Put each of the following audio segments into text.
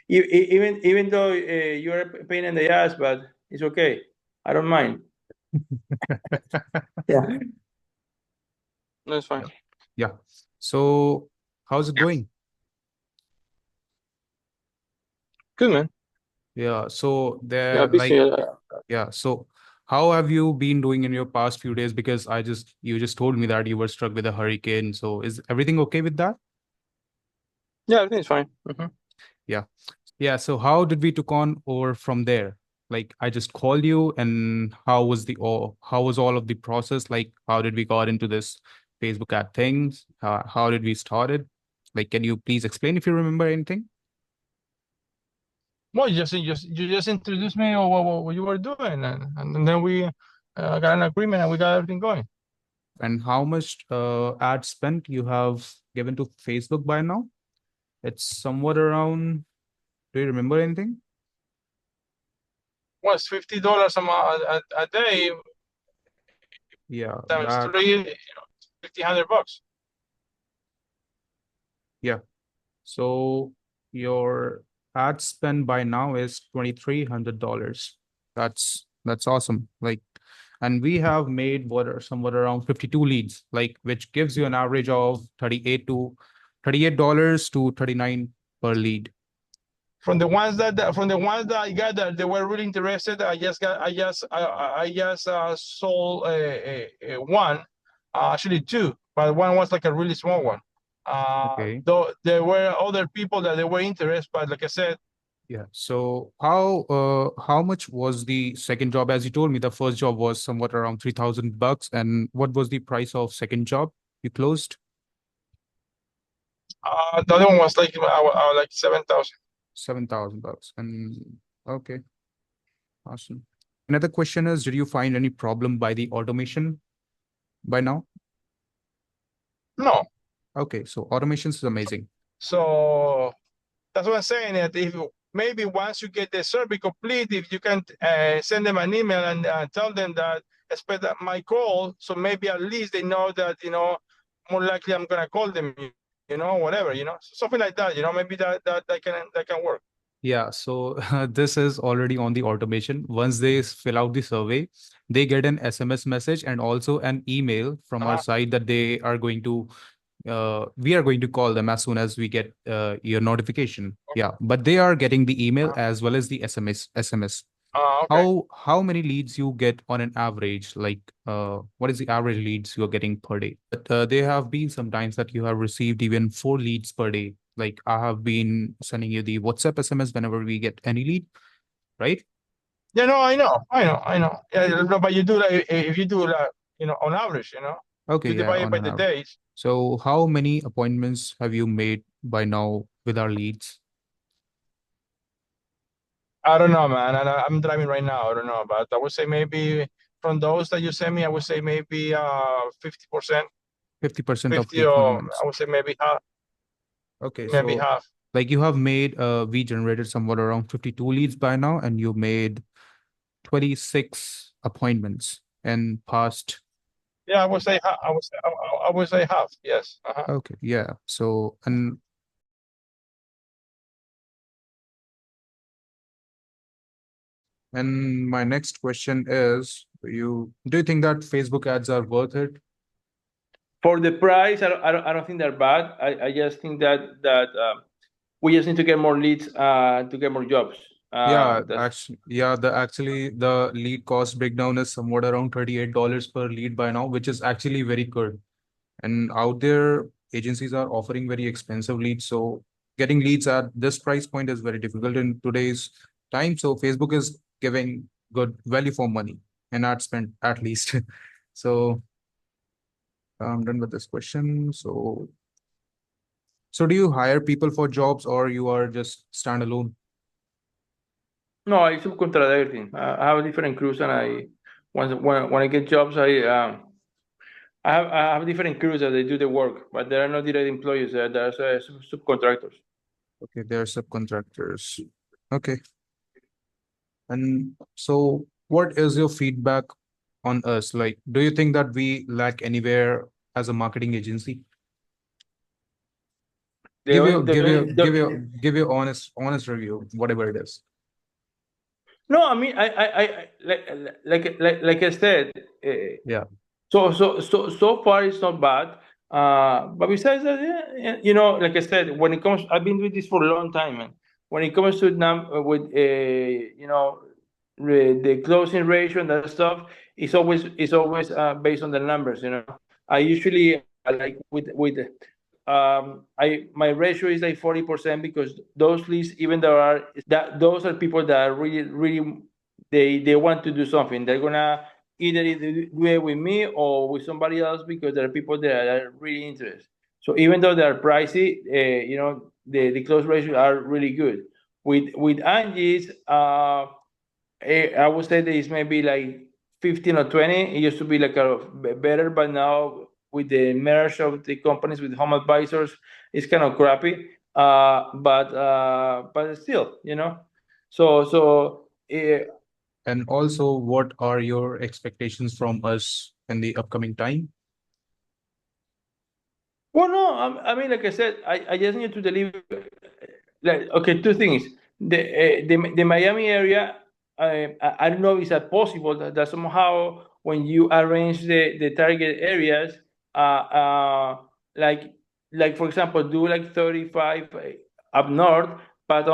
even though you're a pain in the ass, but it's okay. I don't mind. Yeah. That's fine. Yeah. So how's it going? Good, man. Yeah. So Yeah, there, busy. yeah. So how have you been doing in your past few days? Because you just told me that you were struck with a hurricane. So is everything okay with that? Yeah, everything's fine. Yeah. Yeah. So how did we took on over from there? Like I just called you, and how was all of the process? Like how did we got into this Facebook ad things? How did we started? Like, can you please explain if you remember anything? Well, you just introduced me or what you were doing, and then we got an agreement and we got everything going. And how much ad spent you have given to Facebook by now? It's somewhat around. Do you remember anything? Well, it's $50 a day Yeah, times that three, 1,500 bucks. yeah. So your ad spend by now is $2,300. That's awesome. Like, and we have made what are somewhat around 52 leads, like which gives you an average of $38 to 39 per lead. From the ones that I got that they were really interested, I just sold one, actually two, but one was like a really small one. Okay. Though there were other people that they were interested, but like I said, Yeah. So how much was the second job? As you told me, the first job was somewhat around $3,000. And what was the price of second job you closed? the other one was like 7,000. $7,000. And okay, awesome. Another question is, did you find any problem by the automation by now? No, Okay, so automations is amazing. so that's what I'm saying. That if maybe once you get the survey complete, if you can send them an email and tell them that expect that my call, so maybe at least they know that more likely I'm gonna call them, whatever, something like that, maybe that can work. Yeah, so this is already on the automation. Once they fill out the survey, they get an SMS message and also an email from our Uh-huh. side that we are going to call them as soon as we get your notification. Yeah, but they are getting the email as well as the SMS. Okay. How many leads you get on an average? Like, what is the average leads you are getting per day? But there have been some times that you have received even 4 leads per day. Like I have been sending you the WhatsApp SMS whenever we get any lead, right? Yeah, no, I know. Yeah, no, but you do that if you do that, on average, Okay, you yeah, divide it on by an the average. days. So how many appointments have you made by now with our leads? I don't know, man. I'm driving right now. I don't know, but I would say maybe from those that you sent me, I would say maybe 50%, 50% of the 50, or appointments. I would say maybe half, Okay, maybe so half. like you have made we generated somewhat around 52 leads by now, and you made 26 appointments and past. Yeah, I would say half. I would say half. Yes. Uh-huh. Okay, yeah. So and my next question is, do you think that Facebook ads are worth it? For the price, I don't think they're bad. I just think that we just need to get more leads to get more jobs. Yeah, That's actually the lead cost breakdown is somewhat around $38 per lead by now, which is actually very good. And out there, agencies are offering very expensive leads. So getting leads at this price point is very difficult in today's time. So Facebook is giving good value for money and ad spend at least. So I'm done with this question. So do you hire people for jobs or you are just standalone? no, I subcontract everything. I have different crews, and when I get jobs, I have different crews that they do the work, but there are no direct employees. There's subcontractors. Okay, they're subcontractors. Okay. And so what is your feedback on us? Like, do you think that we lack anywhere as a marketing agency? Give only, your give your give your the give your honest review, whatever it is. no, I mean, like I said, Yeah. so far it's not bad. But besides that, like I said, when it comes, I've been doing this for a long time, man. When it comes to with the closing ratio and that stuff, it's always based on the numbers. I usually like with I my ratio is like 40% because those leads, even there are that those are people that are really they want to do something. They're gonna either do it with me or with somebody else because there are people that are really interested. So even though they're pricey, the close ratios are really good. With Angie's, I would say that it's maybe like 15 or 20. It used to be like a better, but now with the merge of the companies with home advisors, it's kind of crappy. But still, So And also, what are your expectations from us in the upcoming time? well, no, I mean, like I said, I just need to deliver. Like, okay, two things. The Miami area, I don't know if it's possible that somehow when you arrange the target areas, like for example, do like 35 up north, but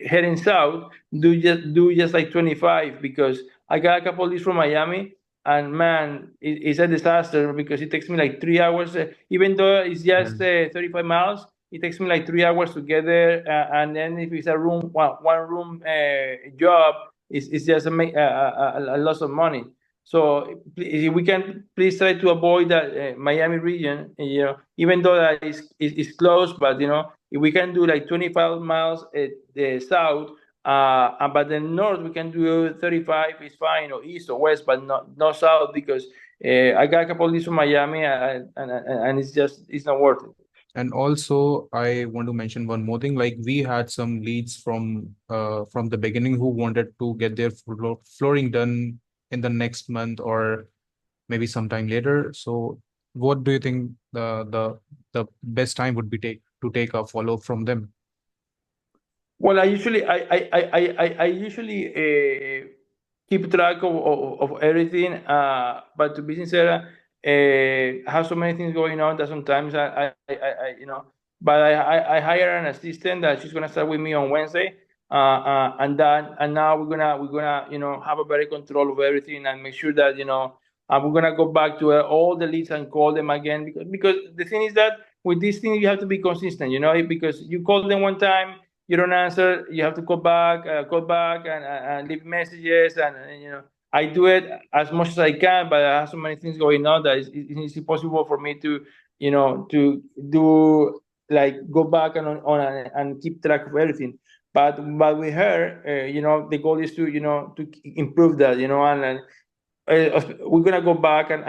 heading south, do just like 25 because I got a couple of leads from Miami and man, it's a disaster because it takes me like 3 hours. Even though it's just Mm. 35 miles, it takes me like 3 hours to get there. And then if it's a one room job, it's just a lot of money. So if we can please try to avoid that Miami region, even though that is close, but if we can do like 25 miles the south, but then north we can do 35 is fine, or east or west, but not south because I got a couple of leads from Miami and it's not worth it. And also, I want to mention one more thing. Like we had some leads from the beginning who wanted to get their flooring done in the next month or maybe sometime later. So, what do you think the best time would be take a follow from them? Well, I usually keep track of everything. But to be sincere, I have so many things going on that sometimes But I hire an assistant that she's gonna start with me on Wednesday. And now we're gonna have a better control of everything and make sure that we're gonna go back to all the leads and call them again because the thing is that with this thing you have to be consistent, because you call them one time, you don't answer, you have to call back and leave messages, and I do it as much as I can, but I have so many things going on that it's impossible for me to do, like, go back and keep track of everything. But with her, the goal is to improve that, we're gonna go back and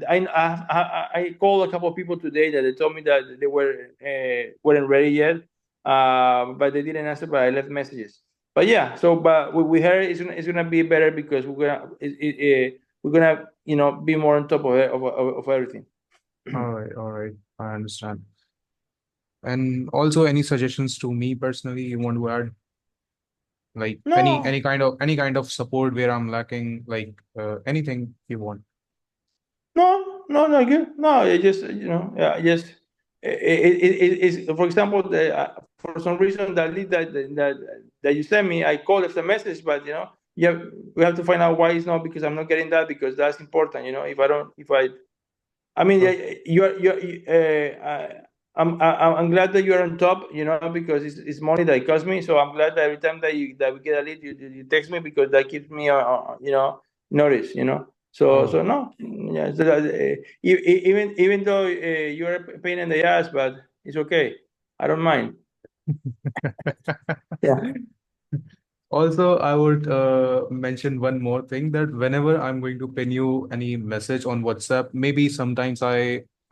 I called a couple of people today that they told me that they weren't ready yet, but they didn't answer. But I left messages. But yeah, so but with her, it's gonna be better because we're gonna be more on top of it, of everything. All right, I understand. And also, any suggestions to me personally you want to add? Like No, any kind of support where I'm lacking, like anything you want. no, no, no, good. No, it just yeah, just it's for example, for some reason that lead that you sent me, I called left a message, but yeah, we have to find out why it's not because I'm not getting that because that's important. If I don't, if I mean, yeah, Oh. I'm glad that you're on top, because it's money that it costs me. So I'm glad that every time that we get a lead, you text me because that keeps me, notice, So Oh. no, yeah. So that, even though you're a pain in the ass, but it's okay. I don't mind. Yeah. Also, I would mention one more thing that whenever I'm going to pin you any message on WhatsApp, maybe sometimes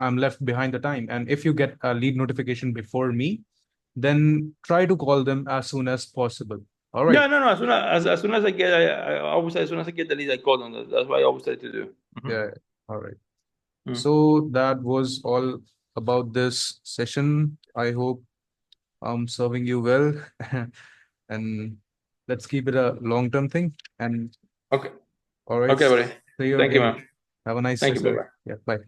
I'm left behind the time. And if you get a lead notification before me, then try to call them as soon as possible. All right. Yeah, no, no. As soon as I get, I always as soon as I get the lead, I call them. That's what I always try to do. Mhm. Yeah. All right. Mm. So that was all about this session. I hope I'm serving you well. And let's keep it a long-term thing. And Okay. all right, Okay, buddy. see you Thank you, again. man. Have a nice Thank you. session. Bye-bye. Yeah, bye.